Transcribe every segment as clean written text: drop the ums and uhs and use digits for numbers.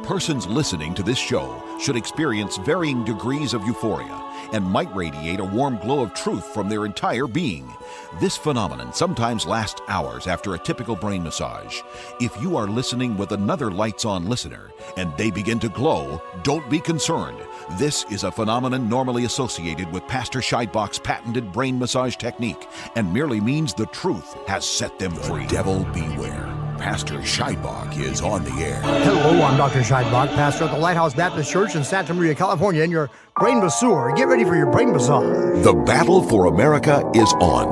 Persons listening to this show should experience varying degrees of euphoria and might radiate a warm glow of truth from their entire being. This phenomenon sometimes lasts hours after a typical brain massage. If you are listening with another lights-on listener and they begin to glow, don't be concerned. This is a phenomenon normally associated with Pastor Scheidbach's patented brain massage technique and merely means the truth has set them free. Devil beware. Pastor Scheidbach is on the air. Hello, I'm Dr. Scheidbach, pastor at the Lighthouse Baptist Church in Santa Maria, California, and your brain masseur. Get ready for your brain massage. The battle for America is on.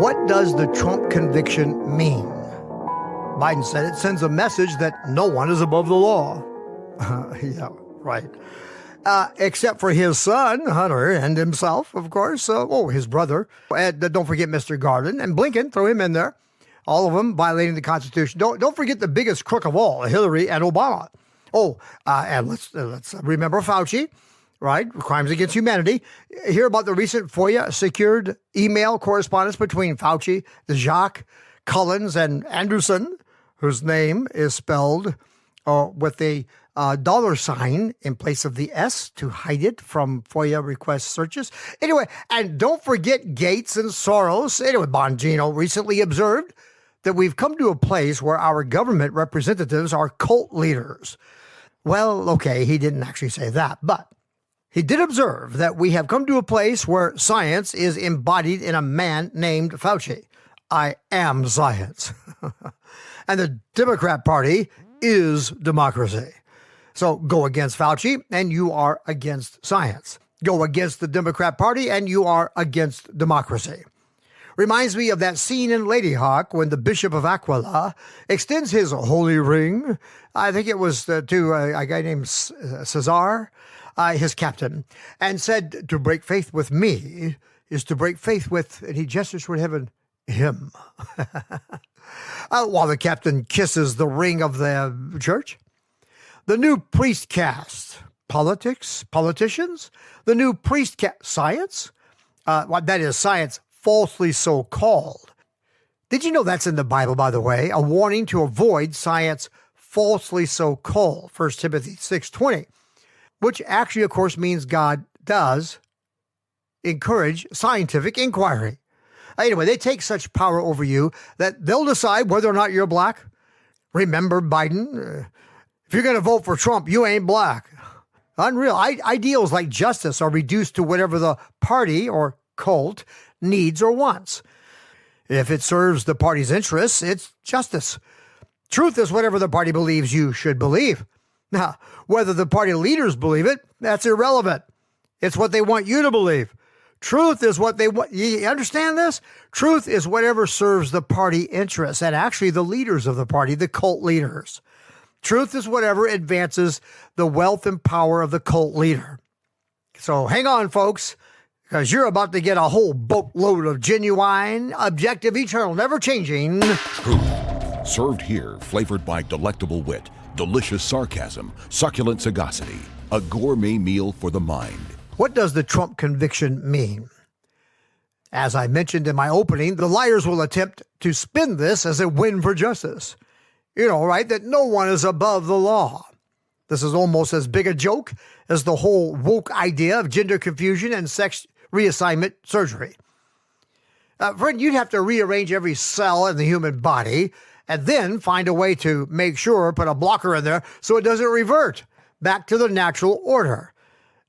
What does the Trump conviction mean? Biden said it sends a message that no one is above the law. Yeah, right. Except for his son, Hunter, and himself, of course. His brother. And don't forget Mr. Garland and Blinken. Throw him in there. All of them violating the Constitution. Don't forget the biggest crook of all, Hillary and Obama. And let's remember Fauci, right? Crimes against humanity. Hear about the recent FOIA secured email correspondence between Fauci, Jacques, Collins, and Anderson, whose name is spelled with a $sign in place of the S to hide it from FOIA request searches. Anyway, and don't forget Gates and Soros. Anyway, Bongino recently observed that we've come to a place where our government representatives are cult leaders. Well, okay, he didn't actually say that, but he did observe that we have come to a place where science is embodied in a man named Fauci. I am science. And the Democrat Party is democracy. So go against Fauci and you are against science. Go against the Democrat Party and you are against democracy. Reminds me of that scene in Lady Hawk when the Bishop of Aquila extends his holy ring. I think it was to a guy named Caesar, his captain, and said, to break faith with me is to break faith with, and he gestures toward heaven, him. While the captain kisses the ring of the church. The new priest caste, politicians, the new priest caste, science, that is science, falsely so called. Did you know that's in the Bible, by the way? A warning to avoid science falsely so called, 1 Timothy 6:20, which actually, of course, means God does encourage scientific inquiry. Anyway, they take such power over you that they'll decide whether or not you're black. Remember Biden? If you're going to vote for Trump, you ain't black. Unreal. Ideals like justice are reduced to whatever the party or cult needs or wants. If it serves the party's interests, it's justice. Truth is whatever the party believes you should believe. Now, whether the party leaders believe it, that's irrelevant. It's what they want you to believe. Truth is what they want. You understand this? Truth is whatever serves the party interests, and actually the leaders of the party, the cult leaders. Truth is whatever advances the wealth and power of the cult leader. So hang on, folks, because you're about to get a whole boatload of genuine, objective, eternal, never-changing Truth. Served here, flavored by delectable wit, delicious sarcasm, succulent sagacity. A gourmet meal for the mind. What does the Trump conviction mean? As I mentioned in my opening, the liars will attempt to spin this as a win for justice. You know, right? That no one is above the law. This is almost as big a joke as the whole woke idea of gender confusion and sex reassignment surgery. Friend, you'd have to rearrange every cell in the human body and then find a way to make sure, put a blocker in there so it doesn't revert back to the natural order.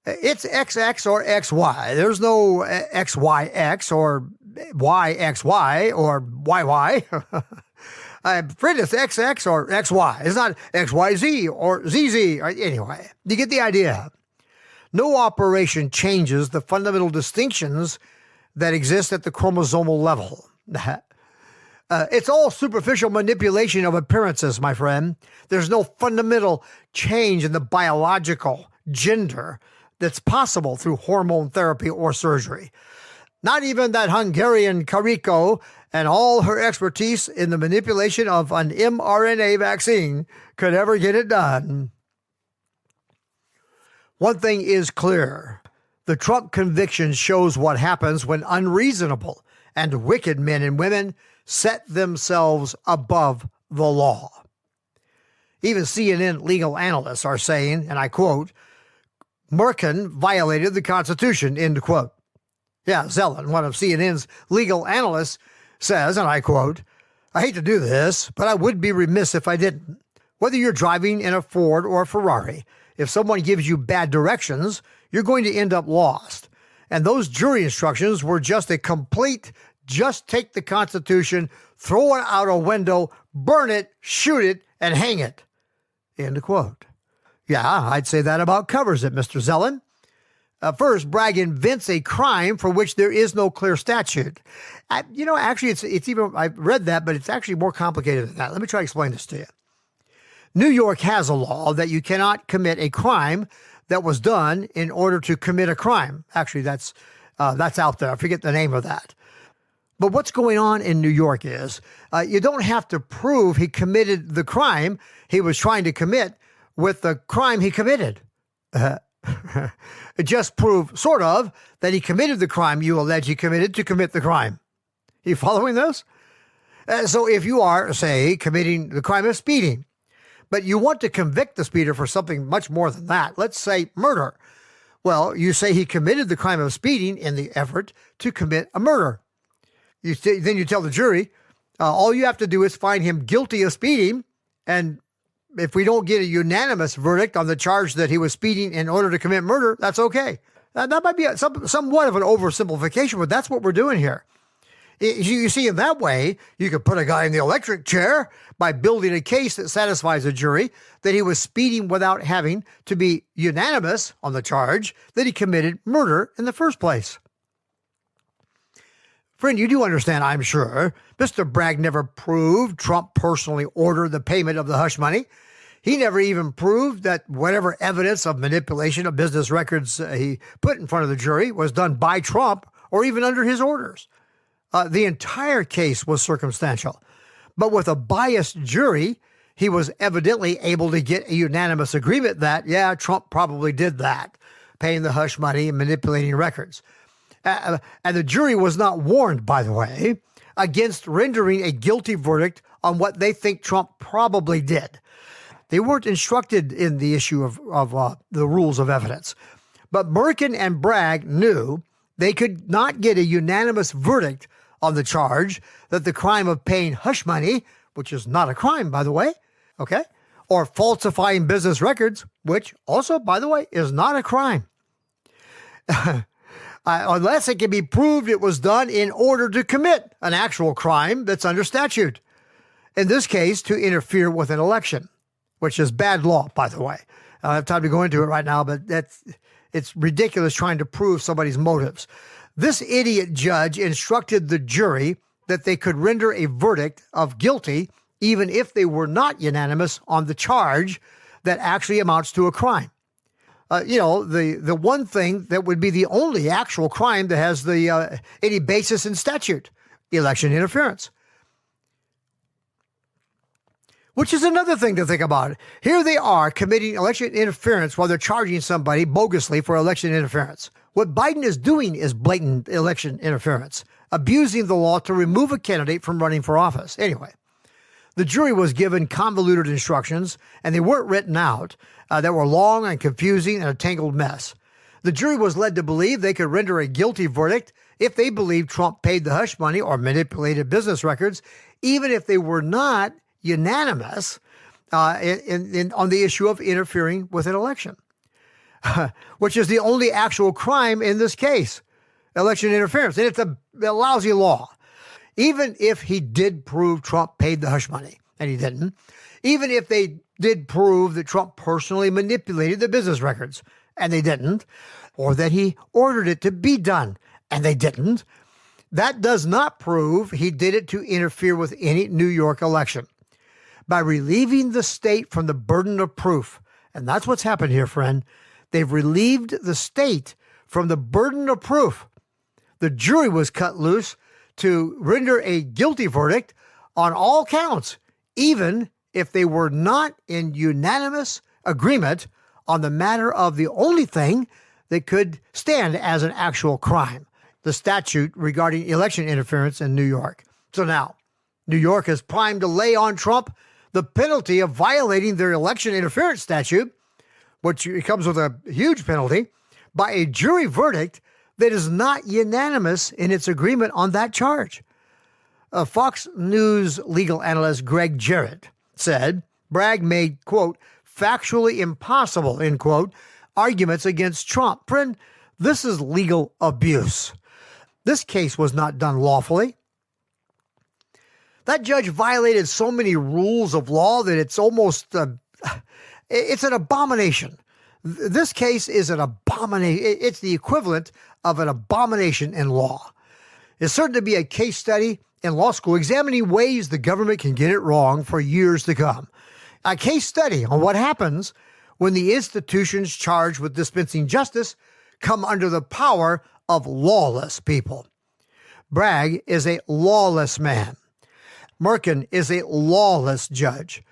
It's XX or XY. There's no XYX or YXY or YY. Friend, it's XX or XY. It's not XYZ or ZZ. Anyway, you get the idea. No operation changes the fundamental distinctions that exist at the chromosomal level. It's all superficial manipulation of appearances, my friend. There's no fundamental change in the biological gender that's possible through hormone therapy or surgery. Not even that Hungarian Kariko and all her expertise in the manipulation of an mRNA vaccine could ever get it done. One thing is clear. The Trump conviction shows what happens when unreasonable and wicked men and women set themselves above the law. Even CNN legal analysts are saying, and I quote, Merkin violated the Constitution, end quote. Yeah, Zelland, one of CNN's legal analysts, says, and I quote, I hate to do this, but I would be remiss if I didn't. Whether you're driving in a Ford or a Ferrari, if someone gives you bad directions, you're going to end up lost. And those jury instructions were just a complete, just take the Constitution, throw it out a window, burn it, shoot it, and hang it. End quote. Yeah, I'd say that about covers it, Mr. Zelland. First, Bragg invents a crime for which there is no clear statute. Actually, it's even, I've read that, but it's actually more complicated than that. Let me try to explain this to you. New York has a law that you cannot commit a crime that was done in order to commit a crime. Actually, that's out there. I forget the name of that. But what's going on in New York is you don't have to prove he committed the crime he was trying to commit with the crime he committed. Just prove, sort of, that he committed the crime you allege he committed to commit the crime. You following this? So if you are, say, committing the crime of speeding, but you want to convict the speeder for something much more than that, let's say murder. Well, you say he committed the crime of speeding in the effort to commit a murder. Then you tell the jury, all you have to do is find him guilty of speeding, and if we don't get a unanimous verdict on the charge that he was speeding in order to commit murder, that's okay. That might be somewhat of an oversimplification, but that's what we're doing here. You see, in that way, you could put a guy in the electric chair by building a case that satisfies a jury that he was speeding without having to be unanimous on the charge that he committed murder in the first place. Friend, you do understand, I'm sure, Mr. Bragg never proved Trump personally ordered the payment of the hush money. He never even proved that whatever evidence of manipulation of business records he put in front of the jury was done by Trump or even under his orders. The entire case was circumstantial. But with a biased jury, he was evidently able to get a unanimous agreement that, yeah, Trump probably did that, paying the hush money and manipulating records. And the jury was not warned, by the way, against rendering a guilty verdict on what they think Trump probably did. They weren't instructed in the issue of the rules of evidence. But Merkin and Bragg knew they could not get a unanimous verdict on the charge that the crime of paying hush money, which is not a crime, by the way, okay, or falsifying business records, which also, by the way, is not a crime. Unless it can be proved it was done in order to commit an actual crime that's under statute. In this case, to interfere with an election, which is bad law, by the way. I don't have time to go into it right now, but it's ridiculous trying to prove somebody's motives. This idiot judge instructed the jury that they could render a verdict of guilty even if they were not unanimous on the charge that actually amounts to a crime. The one thing that would be the only actual crime that has any basis in statute, election interference. Which is another thing to think about. Here they are committing election interference while they're charging somebody bogusly for election interference. What Biden is doing is blatant election interference, abusing the law to remove a candidate from running for office. Anyway, the jury was given convoluted instructions, and they weren't written out, that were long and confusing and a tangled mess. The jury was led to believe they could render a guilty verdict if they believed Trump paid the hush money or manipulated business records, even if they were not unanimous on the issue of interfering with an election, which is the only actual crime in this case, election interference. And it's a lousy law. Even if he did prove Trump paid the hush money, and he didn't, even if they did prove that Trump personally manipulated the business records, and they didn't, or that he ordered it to be done, and they didn't, that does not prove he did it to interfere with any New York election. By relieving the state from the burden of proof, and that's what's happened here, friend, they've relieved the state from the burden of proof. The jury was cut loose to render a guilty verdict on all counts, even if they were not in unanimous agreement on the matter of the only thing that could stand as an actual crime, the statute regarding election interference in New York. So now, New York is primed to lay on Trump the penalty of violating their election interference statute, which comes with a huge penalty, by a jury verdict that is not unanimous in its agreement on that charge. Fox News legal analyst Greg Jarrett said Bragg made, quote, factually impossible, end quote, arguments against Trump. Friend, this is legal abuse. This case was not done lawfully. That judge violated so many rules of law that it's almost, it's an abomination. This case is an abomination. It's the equivalent of an abomination in law. It's certain to be a case study in law school examining ways the government can get it wrong for years to come. A case study on what happens when the institutions charged with dispensing justice come under the power of lawless people. Bragg is a lawless man. Merkin is a lawless judge.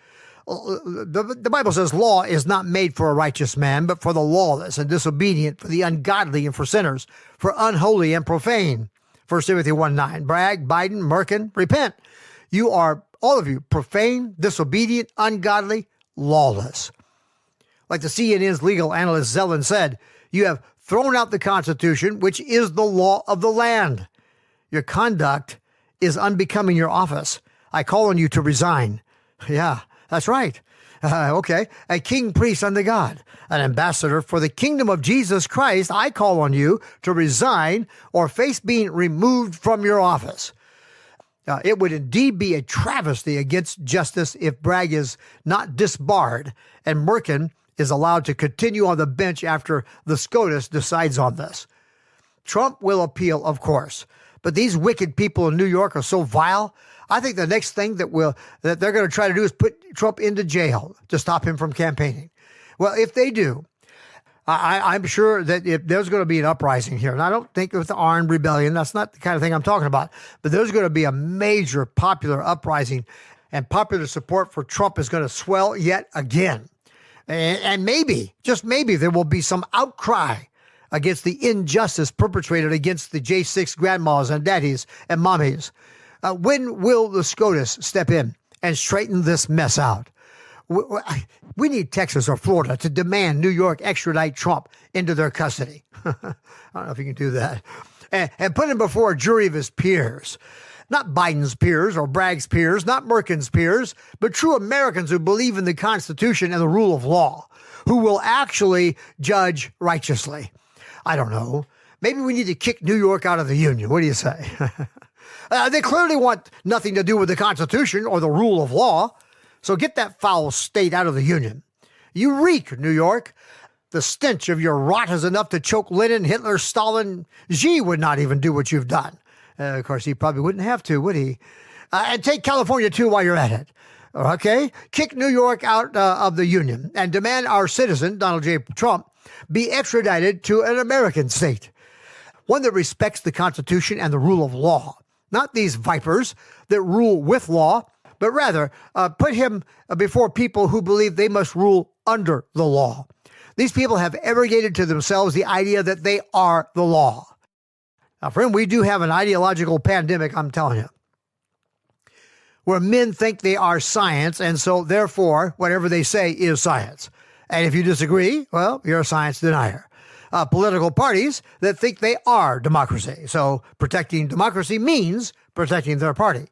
The Bible says law is not made for a righteous man, but for the lawless and disobedient, for the ungodly and for sinners, for unholy and profane. 1 Timothy 1:9. Bragg, Biden, Merkin, repent. You are, all of you, profane, disobedient, ungodly, lawless. Like the CNN's legal analyst Zelen said, you have thrown out the Constitution, which is the law of the land. Your conduct is unbecoming your office. I call on you to resign. Yeah, that's right. Okay. A king priest unto God, an ambassador for the kingdom of Jesus Christ. I call on you to resign or face being removed from your office. It would indeed be a travesty against justice if Bragg is not disbarred and Merkin is allowed to continue on the bench after the SCOTUS decides on this. Trump will appeal, of course, but these wicked people in New York are so vile. I think the next thing that they're going to try to do is put Trump into jail to stop him from campaigning. Well, if they do, I'm sure that if there's going to be an uprising here, and I don't think with the armed rebellion, that's not the kind of thing I'm talking about, but there's going to be a major popular uprising, and popular support for Trump is going to swell yet again. And maybe, just maybe, there will be some outcry against the injustice perpetrated against the J6 grandmas and daddies and mommies. When will the SCOTUS step in and straighten this mess out? We need Texas or Florida to demand New York extradite Trump into their custody. I don't know if you can do that. And put him before a jury of his peers. Not Biden's peers or Bragg's peers, not Merkin's peers, but true Americans who believe in the Constitution and the rule of law, who will actually judge righteously. I don't know. Maybe we need to kick New York out of the Union. What do you say? They clearly want nothing to do with the Constitution or the rule of law. So get that foul state out of the Union. You reek, New York. The stench of your rot is enough to choke Lenin, Hitler, Stalin. Xi would not even do what you've done. Of course, he probably wouldn't have to, would he? And take California, too, while you're at it. Okay? Kick New York out of the Union and demand our citizen, Donald J. Trump, be extradited to an American state, one that respects the Constitution and the rule of law. Not these vipers that rule with law, but rather put him before people who believe they must rule under the law. These people have arrogated to themselves the idea that they are the law. Now, friend, we do have an ideological pandemic, I'm telling you, where men think they are science, and so therefore, whatever they say is science. And if you disagree, well, you're a science denier. Political parties that think they are democracy. So protecting democracy means protecting their party.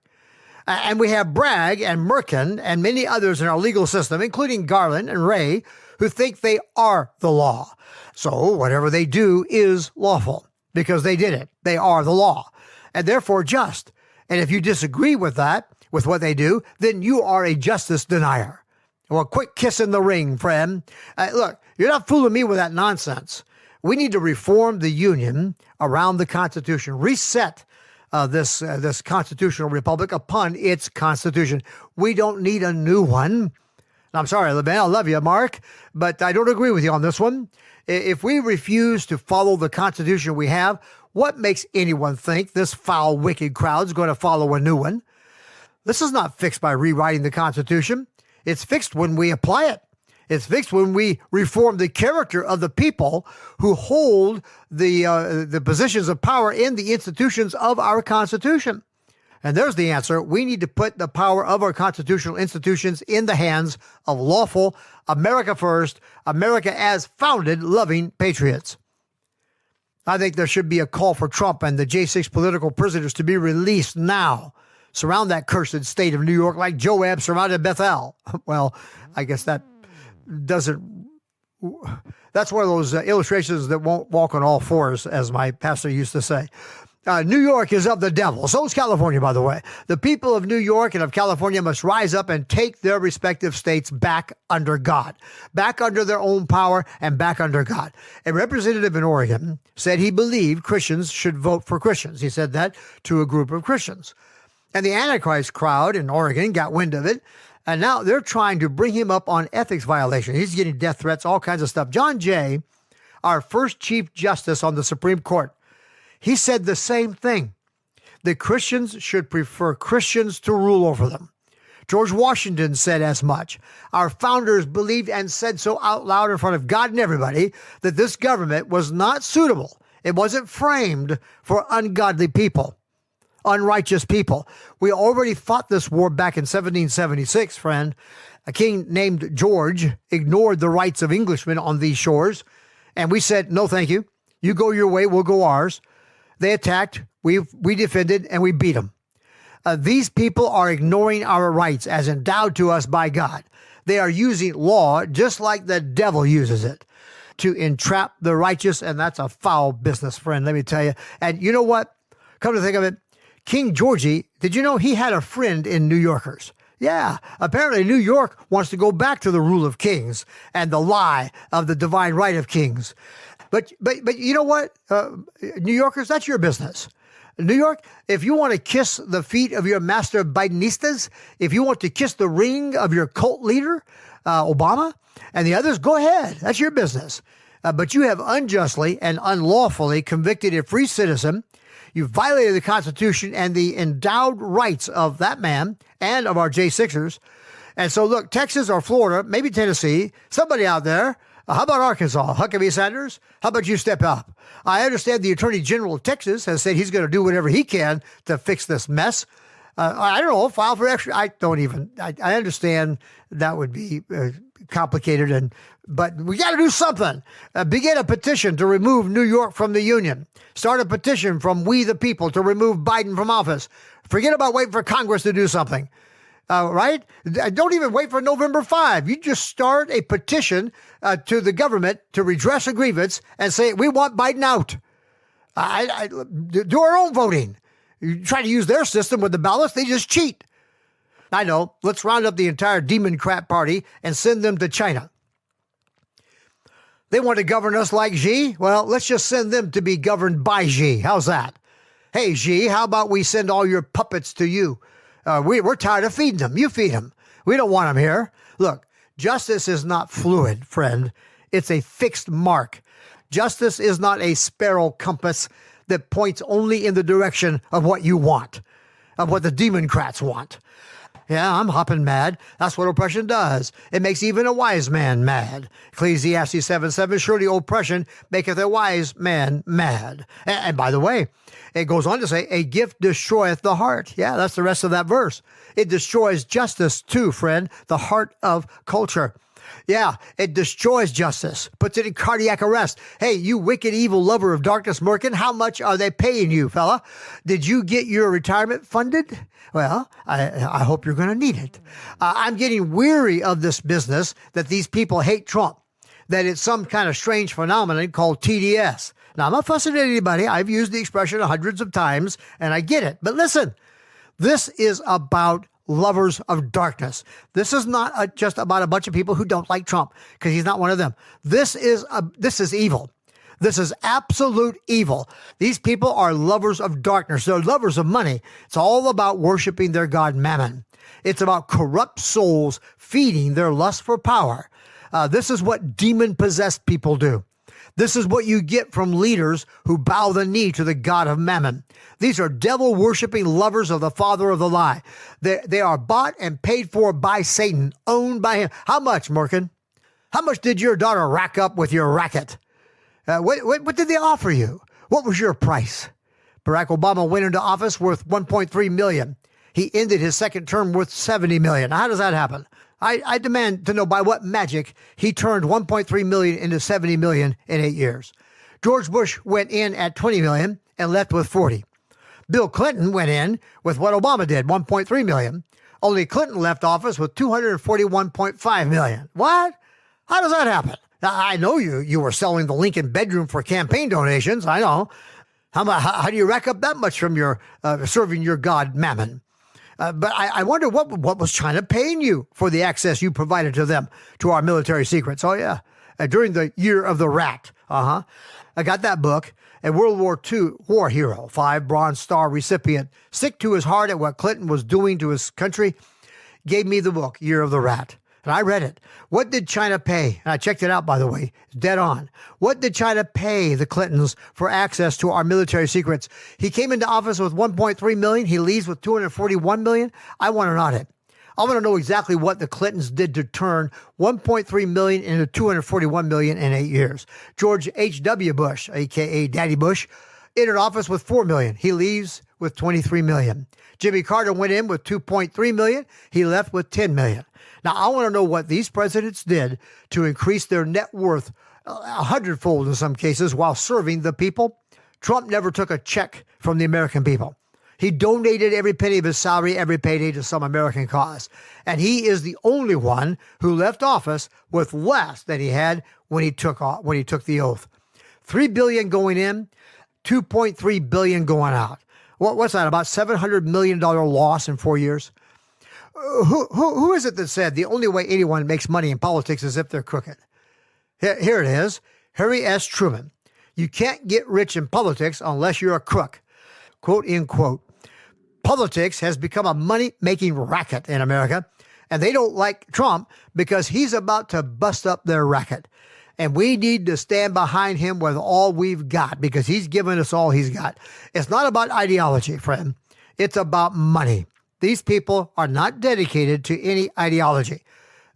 And we have Bragg and Merkin and many others in our legal system, including Garland and Wray, who think they are the law. So whatever they do is lawful because they did it. They are the law and therefore just. And if you disagree with that, with what they do, then you are a justice denier. Well, quick kiss in the ring, friend. Look, you're not fooling me with that nonsense. We need to reform the Union around the Constitution, reset this constitutional republic upon its Constitution. We don't need a new one. I'm sorry, LeBan, I love you, Mark, but I don't agree with you on this one. If we refuse to follow the Constitution we have, what makes anyone think this foul, wicked crowd is going to follow a new one? This is not fixed by rewriting the Constitution. It's fixed when we apply it. It's fixed when we reform the character of the people who hold the positions of power in the institutions of our Constitution. And there's the answer. We need to put the power of our constitutional institutions in the hands of lawful, America first, America as founded, loving patriots. I think there should be a call for Trump and the J6 political prisoners to be released now. Surround that cursed state of New York like Joab surrounded Bethel. Well, I guess that doesn't... That's one of those illustrations that won't walk on all fours, as my pastor used to say. New York is of the devil. So is California, by the way. The people of New York and of California must rise up and take their respective states back under God, back under their own power and back under God. A representative in Oregon said he believed Christians should vote for Christians. He said that to a group of Christians. And the Antichrist crowd in Oregon got wind of it. And now they're trying to bring him up on ethics violation. He's getting death threats, all kinds of stuff. John Jay, our first Chief Justice on the Supreme Court, he said the same thing. The Christians should prefer Christians to rule over them. George Washington said as much. Our founders believed and said so out loud in front of God and everybody that this government was not suitable. It wasn't framed for ungodly people, unrighteous people. We already fought this war back in 1776, friend. A king named George ignored the rights of Englishmen on these shores, and we said, no, thank you. You go your way, we'll go ours. They attacked, we defended, and we beat them. These people are ignoring our rights as endowed to us by God. They are using law just like the devil uses it to entrap the righteous, and that's a foul business, friend, let me tell you. And you know what? Come to think of it, King Georgie, did you know he had a friend in New Yorkers? Yeah, apparently New York wants to go back to the rule of kings and the lie of the divine right of kings. But you know what, New Yorkers, that's your business. New York, if you want to kiss the feet of your master Bidenistas, if you want to kiss the ring of your cult leader, Obama, and the others, go ahead. That's your business. But you have unjustly and unlawfully convicted a free citizen. You violated the Constitution and the endowed rights of that man and of our J6ers. And so, look, Texas or Florida, maybe Tennessee, somebody out there, how about Arkansas? Huckabee Sanders? How about you step up? I understand the Attorney General of Texas has said he's going to do whatever he can to fix this mess. I don't know, file for extra. I understand that would be complicated, but we got to do something. Begin a petition to remove New York from the Union. Start a petition from We the People to remove Biden from office. Forget about waiting for Congress to do something. Right? Don't even wait for November 5. You just start a petition to the government to redress a grievance and say, we want Biden out. Do our own voting. You try to use their system with the ballots, they just cheat. I know. Let's round up the entire Democrat Party and send them to China. They want to govern us like Xi? Well, let's just send them to be governed by Xi. How's that? Hey, Xi, how about we send all your puppets to you? We're tired of feeding them. You feed them. We don't want them here. Look, justice is not fluid, friend. It's a fixed mark. Justice is not a spiral compass that points only in the direction of what you want, of what the Democrats want. Yeah, I'm hopping mad. That's what oppression does. It makes even a wise man mad. Ecclesiastes 7:7, surely oppression maketh a wise man mad. And by the way, it goes on to say, a gift destroyeth the heart. Yeah, that's the rest of that verse. It destroys justice too, friend, the heart of culture. Yeah, it destroys justice, puts it in cardiac arrest. Hey, you wicked, evil lover of darkness, Merkin, how much are they paying you, fella? Did you get your retirement funded? Well, I hope you're going to need it. I'm getting weary of this business that these people hate Trump, that it's some kind of strange phenomenon called TDS. Now, I'm not fussing at anybody. I've used the expression hundreds of times, and I get it. But listen, this is about lovers of darkness. This is not just about a bunch of people who don't like Trump, because he's not one of them. This is evil. This is absolute evil. These people are lovers of darkness. They're lovers of money. It's all about worshiping their god Mammon. It's about corrupt souls feeding their lust for power. This is what demon-possessed people do. This is what you get from leaders who bow the knee to the god of Mammon. These are devil-worshiping lovers of the father of the lie. They are bought and paid for by Satan, owned by him. How much, Merkin? How much did your daughter rack up with your racket? What did they offer you? What was your price? Barack Obama went into office worth $1.3 million. He ended his second term worth $70 million. How does that happen? I demand to know by what magic he turned $1.3 million into $70 million in 8 years. George Bush went in at $20 million and left with $40. Bill Clinton went in with what Obama did, $1.3 million. Only Clinton left office with $241.5 million. What? How does that happen? I know you were selling the Lincoln bedroom for campaign donations. I know. How do you rack up that much from your serving your god Mammon? But I wonder what was China paying you for the access you provided to them to our military secrets? Oh yeah, during the year of the rat. I got that book. A World War II war hero, 5 Bronze Star recipient, sick to his heart at what Clinton was doing to his country, gave me the book, Year of the Rat. And I read it. What did China pay? And I checked it out, by the way. It's dead on. What did China pay the Clintons for access to our military secrets? He came into office with $1.3 million. He leaves with $241 million. I want an audit. I want to know exactly what the Clintons did to turn $1.3 million into $241 million in 8 years. George H.W. Bush, a.k.a. Daddy Bush, entered office with $4 million. He leaves with $23 million. Jimmy Carter went in with $2.3 million. He left with $10 million. Now, I want to know what these presidents did to increase their net worth 100-fold in some cases while serving the people. Trump never took a check from the American people. He donated every penny of his salary, every payday to some American cause. And he is the only one who left office with less than he had when he took the oath. $3 billion going in, $2.3 billion going out. What's that, about $700 million loss in 4 years? Who is it that said the only way anyone makes money in politics is if they're crooked? Here it is, Harry S. Truman. You can't get rich in politics unless you're a crook. Quote, end quote. Politics has become a money-making racket in America, and they don't like Trump because he's about to bust up their racket. And we need to stand behind him with all we've got because he's given us all he's got. It's not about ideology, friend. It's about money. These people are not dedicated to any ideology.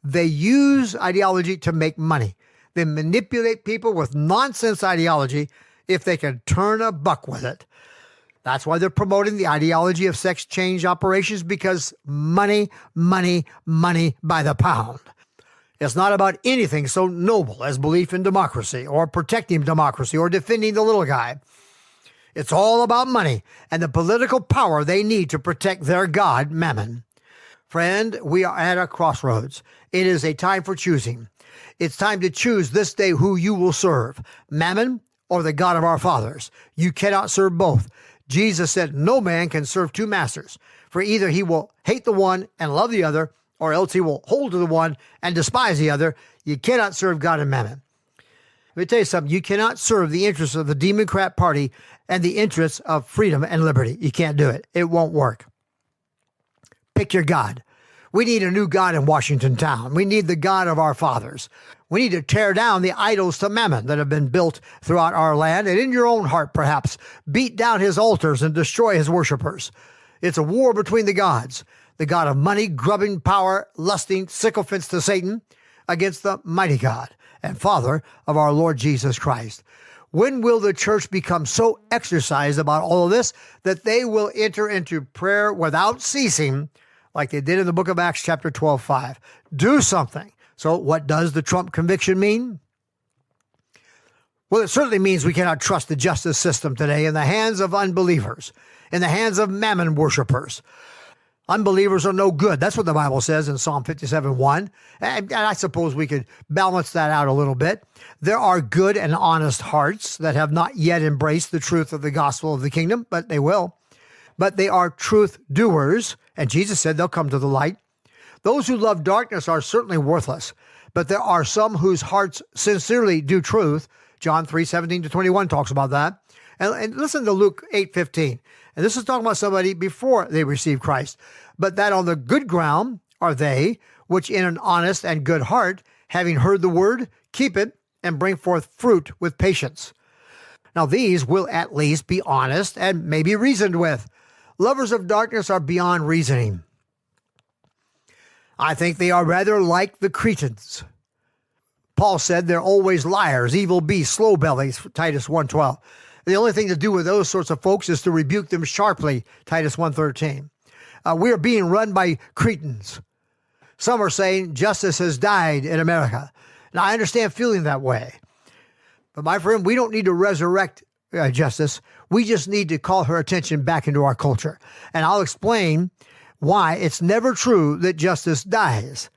They use ideology to make money. They manipulate people with nonsense ideology if they can turn a buck with it. That's why they're promoting the ideology of sex change operations, because money, money, money by the pound. It's not about anything so noble as belief in democracy or protecting democracy or defending the little guy. It's all about money and the political power they need to protect their god, Mammon. Friend, we are at a crossroads. It is a time for choosing. It's time to choose this day who you will serve, Mammon or the God of our fathers. You cannot serve both. Jesus said no man can serve two masters, for either he will hate the one and love the other, or else he will hold to the one and despise the other. You cannot serve God and Mammon. Let me tell you something. You cannot serve the interests of the Democrat Party and the interests of freedom and liberty. You can't do it. It won't work. Pick your God. We need a new God in Washington town. We need the God of our fathers. We need to tear down the idols to Mammon that have been built throughout our land, and in your own heart, perhaps, beat down his altars and destroy his worshipers. It's a war between the gods, the God of money, grubbing power, lusting sycophants to Satan, against the mighty God and Father of our Lord Jesus Christ. When will the church become so exercised about all of this that they will enter into prayer without ceasing, like they did in the book of Acts chapter 12:5? Do something. So what does the Trump conviction mean? Well, it certainly means we cannot trust the justice system today in the hands of unbelievers, in the hands of Mammon worshipers. Unbelievers are no good. That's what the Bible says in Psalm 57:1. And I suppose we could balance that out a little bit. There are good and honest hearts that have not yet embraced the truth of the gospel of the kingdom, but they will. But they are truth doers, and Jesus said they'll come to the light. Those who love darkness are certainly worthless, but there are some whose hearts sincerely do truth. John 3:17-21 talks about that. And listen to Luke 8:15. And this is talking about somebody before they receive Christ. But that on the good ground are they, which in an honest and good heart, having heard the word, keep it and bring forth fruit with patience. Now these will at least be honest and maybe reasoned with. Lovers of darkness are beyond reasoning. I think they are rather like the Cretans. Paul said they're always liars, evil beasts, slow bellies, Titus 1:12. The only thing to do with those sorts of folks is to rebuke them sharply, Titus 1:13. We are being run by cretins. Some are saying justice has died in America. Now, I understand feeling that way. But my friend, we don't need to resurrect justice. We just need to call her attention back into our culture. And I'll explain why it's never true that justice dies.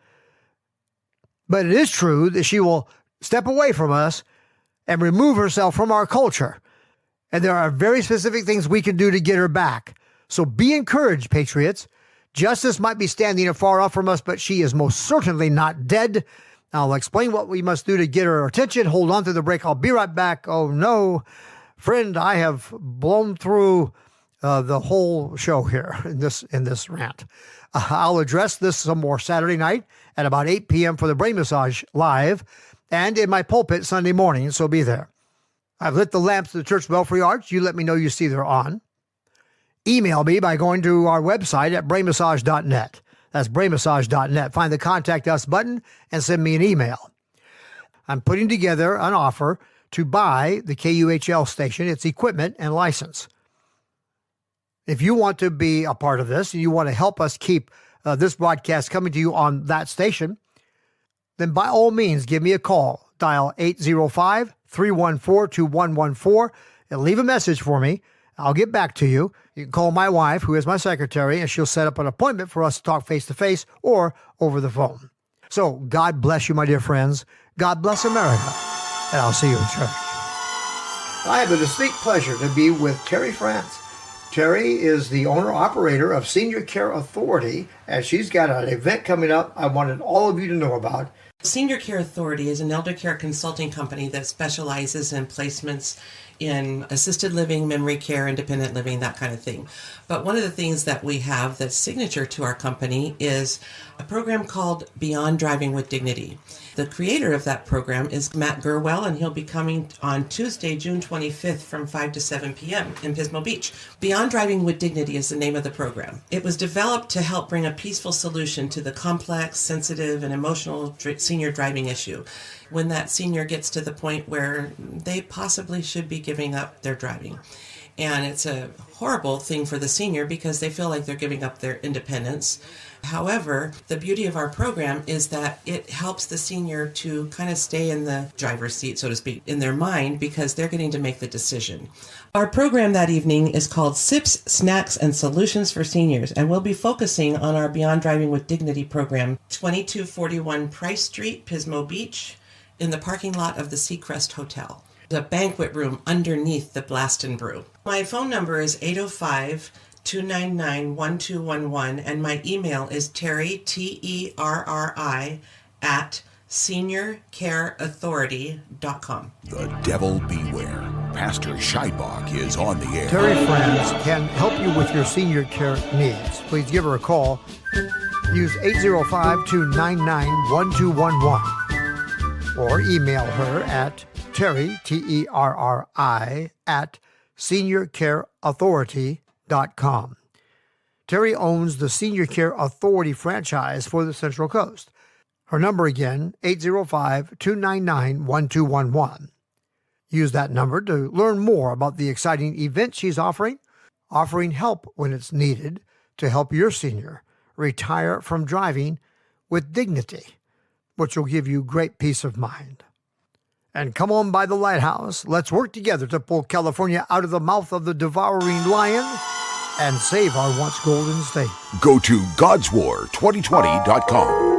But it is true that she will step away from us and remove herself from our culture. And there are very specific things we can do to get her back. So be encouraged, patriots. Justice might be standing afar off from us, but she is most certainly not dead. I'll explain what we must do to get her attention. Hold on to the break. I'll be right back. Oh, no. Friend, I have blown through the whole show here in this rant. I'll address this some more Saturday night at about 8 p.m. for the Brain Massage Live and in my pulpit Sunday morning, so be there. I've lit the lamps of the church belfry arch. You let me know you see they're on. Email me by going to our website at brainmassage.net. That's brainmassage.net. Find the Contact Us button and send me an email. I'm putting together an offer to buy the KUHL station, its equipment, and license. If you want to be a part of this and you want to help us keep this broadcast coming to you on that station, then by all means, give me a call. Dial 805-314-2114 and leave a message for me. I'll get back to you. You can call my wife, who is my secretary, and she'll set up an appointment for us to talk face-to-face or over the phone. So God bless you, my dear friends. God bless America. And I'll see you in church. I have the distinct pleasure to be with Terry France. Terry is the owner-operator of Senior Care Authority, and she's got an event coming up I wanted all of you to know about. Senior Care Authority is an elder care consulting company that specializes in placements in assisted living, memory care, independent living, that kind of thing. But one of the things that we have that's signature to our company is a program called Beyond Driving with Dignity. The creator of that program is Matt Gurwell, and he'll be coming on Tuesday, June 25th from 5 to 7 p.m. in Pismo Beach. Beyond Driving with Dignity is the name of the program. It was developed to help bring a peaceful solution to the complex, sensitive, and emotional senior driving issue when that senior gets to the point where they possibly should be giving up their driving. And it's a horrible thing for the senior because they feel like they're giving up their independence. However, the beauty of our program is that it helps the senior to kind of stay in the driver's seat, so to speak, in their mind because they're getting to make the decision. Our program that evening is called Sips, Snacks, and Solutions for Seniors, and we'll be focusing on our Beyond Driving with Dignity program, 2241 Price Street, Pismo Beach, in the parking lot of the Seacrest Hotel, the banquet room underneath the Blast and Brew. My phone number is 805-299-1211, and my email is Terry, Terri, at seniorcareauthority.com. The devil beware. Pastor Scheibach is on the air. Terry France can help you with your senior care needs. Please give her a call. Use 805-299-1211 or email her at Terri, Terri, at seniorcareauthority.com. Terry owns the Senior Care Authority franchise for the Central Coast. Her number again, 805-299-1211. Use that number to learn more about the exciting event she's offering help when it's needed to help your senior retire from driving with dignity, which will give you great peace of mind. And come on by the lighthouse. Let's work together to pull California out of the mouth of the devouring lion and save our once golden state. Go to godswar2020.com.